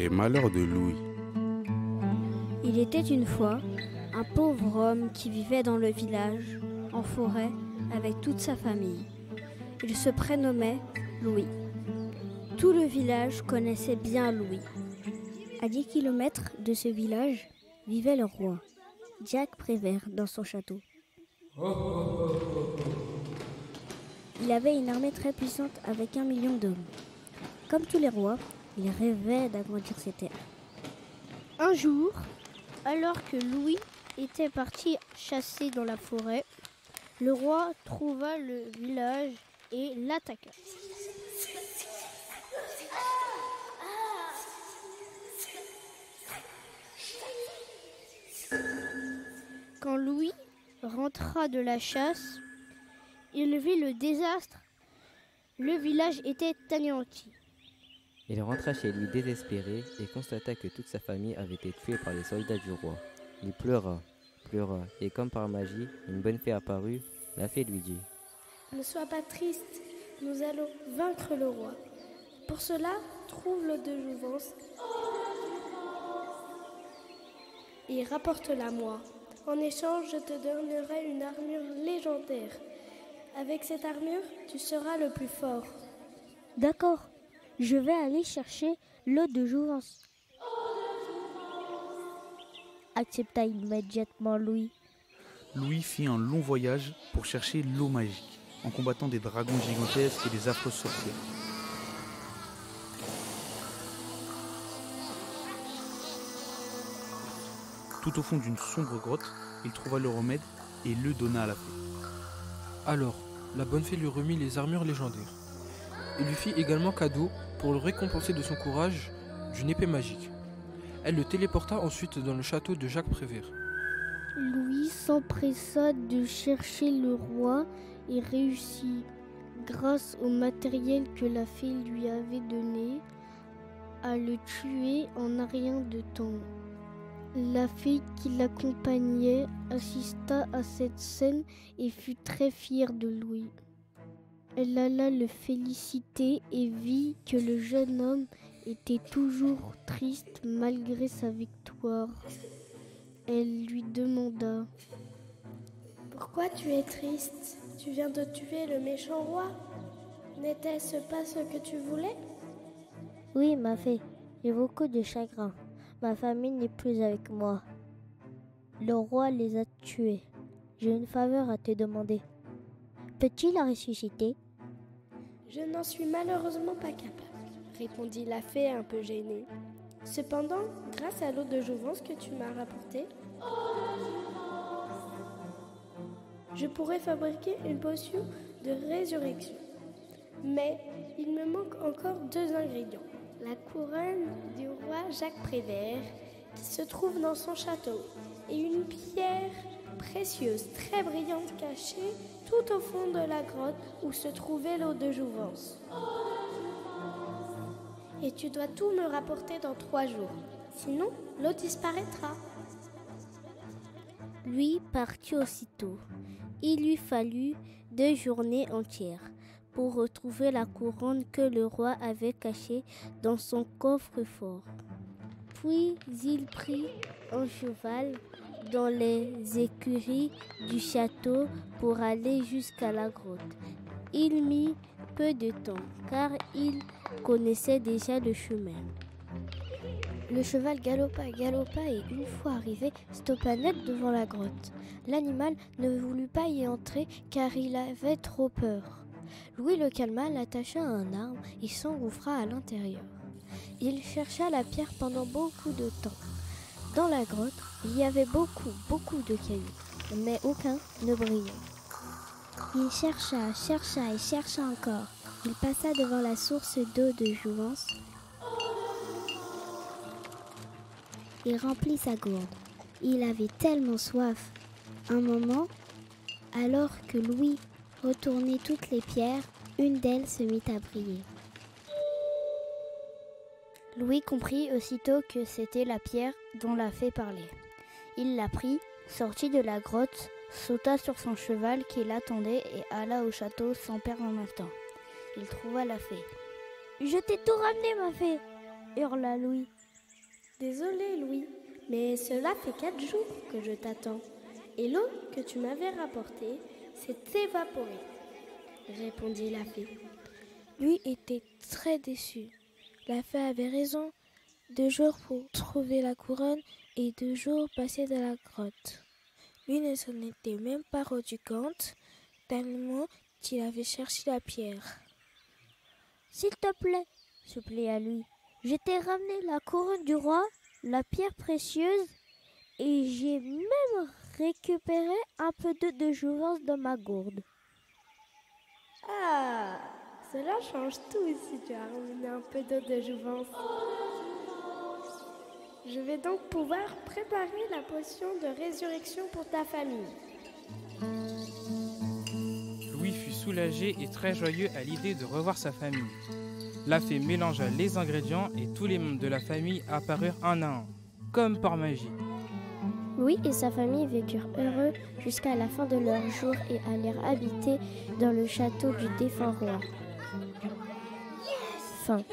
Les malheurs de Louis. Il était une fois un pauvre homme qui vivait dans le village, en forêt, avec toute sa famille. Il se prénommait Louis. Tout le village connaissait bien Louis. À 10 kilomètres de ce village vivait le roi, Jacques Prévert, dans son château. Il avait une armée très puissante avec 1 million d'hommes. Comme tous les rois, il rêvait d'agrandir ses terres. Un jour, alors que Louis était parti chasser dans la forêt, le roi trouva le village et l'attaqua. Quand Louis rentra de la chasse, il vit le désastre. Le village était anéanti. Il rentra chez lui désespéré et constata que toute sa famille avait été tuée par les soldats du roi. Il pleura, et comme par magie, une bonne fée apparut. La fée lui dit : « Ne sois pas triste, nous allons vaincre le roi. Pour cela, trouve l'eau de jouvence et rapporte-la moi. En échange, je te donnerai une armure légendaire. Avec cette armure, tu seras le plus fort. » « D'accord, je vais aller chercher l'eau de jouvence. » accepta immédiatement Louis. Louis fit un long voyage pour chercher l'eau magique, en combattant des dragons gigantesques et des affreuses sorcières. Tout au fond d'une sombre grotte, il trouva le remède et le donna à la fée. Alors, la bonne fée lui remit les armures légendaires. Il lui fit également cadeau, pour le récompenser de son courage, d'une épée magique. Elle le téléporta ensuite dans le château de Jacques Prévert. Louis s'empressa de chercher le roi et réussit, grâce au matériel que la fée lui avait donné, à le tuer en un rien de temps. La fée qui l'accompagnait assista à cette scène et fut très fière de Louis. Elle alla le féliciter et vit que le jeune homme était toujours triste malgré sa victoire. Elle lui demanda : « Pourquoi tu es triste ? Tu viens de tuer le méchant roi. N'était-ce pas ce que tu voulais ? » ?»« Oui, ma fée, j'ai beaucoup de chagrin. Ma famille n'est plus avec moi. Le roi les a tués. J'ai une faveur à te demander. Peux-tu la ressusciter ? » ?»« Je n'en suis malheureusement pas capable, » répondit la fée un peu gênée. « Cependant, grâce à l'eau de jouvence que tu m'as rapportée, je pourrais fabriquer une potion de résurrection. Mais il me manque encore 2 ingrédients. La couronne du roi Jacques Prévert qui se trouve dans son château et une pierre précieuse, très brillante, cachée tout au fond de la grotte où se trouvait l'eau de jouvence. Et tu dois tout me rapporter dans 3 jours, sinon l'eau disparaîtra. » Lui partit aussitôt. Il lui fallut 2 journées entières pour retrouver la couronne que le roi avait cachée dans son coffre-fort. Puis il prit un cheval dans les écuries du château pour aller jusqu'à la grotte. Il mit peu de temps car il connaissait déjà le chemin. Le cheval galopa et une fois arrivé, stoppa net devant la grotte. L'animal ne voulut pas y entrer car il avait trop peur. Louis le calma, l'attacha à un arbre et s'engouffra à l'intérieur. Il chercha la pierre pendant beaucoup de temps. Dans la grotte, il y avait beaucoup de cailloux, mais aucun ne brillait. Il chercha et chercha encore. Il passa devant la source d'eau de jouvence. Il remplit sa gourde. Il avait tellement soif. Un moment, alors que Louis retournait toutes les pierres, une d'elles se mit à briller. Louis comprit aussitôt que c'était la pierre dont la fée parlait. Il la prit, sortit de la grotte, sauta sur son cheval qui l'attendait et alla au château sans perdre un instant. Il trouva la fée. « Je t'ai tout ramené, ma fée !» hurla Louis. Désolé, Louis, mais cela fait 4 jours que je t'attends. Et l'eau que tu m'avais rapportée s'est évaporée, répondit la fée. Lui était très déçu. La fée avait raison. 2 jours pour trouver la couronne et 2 jours passés dans la grotte. Lui ne s'en était même pas rendu compte, tellement qu'il avait cherché la pierre. S'il te plaît, supplia lui, je t'ai ramené la couronne du roi, la pierre précieuse, et j'ai même récupéré un peu d'eau de jouvence dans ma gourde. Ah, cela change tout si tu as ramené un peu d'eau de jouvence. Je vais donc pouvoir préparer la potion de résurrection pour ta famille. Louis fut soulagé et très joyeux à l'idée de revoir sa famille. La fée mélangea les ingrédients et tous les membres de la famille apparurent un à un, comme par magie. Louis et sa famille vécurent heureux jusqu'à la fin de leur jour et allèrent habiter dans le château du défunt roi. Fin.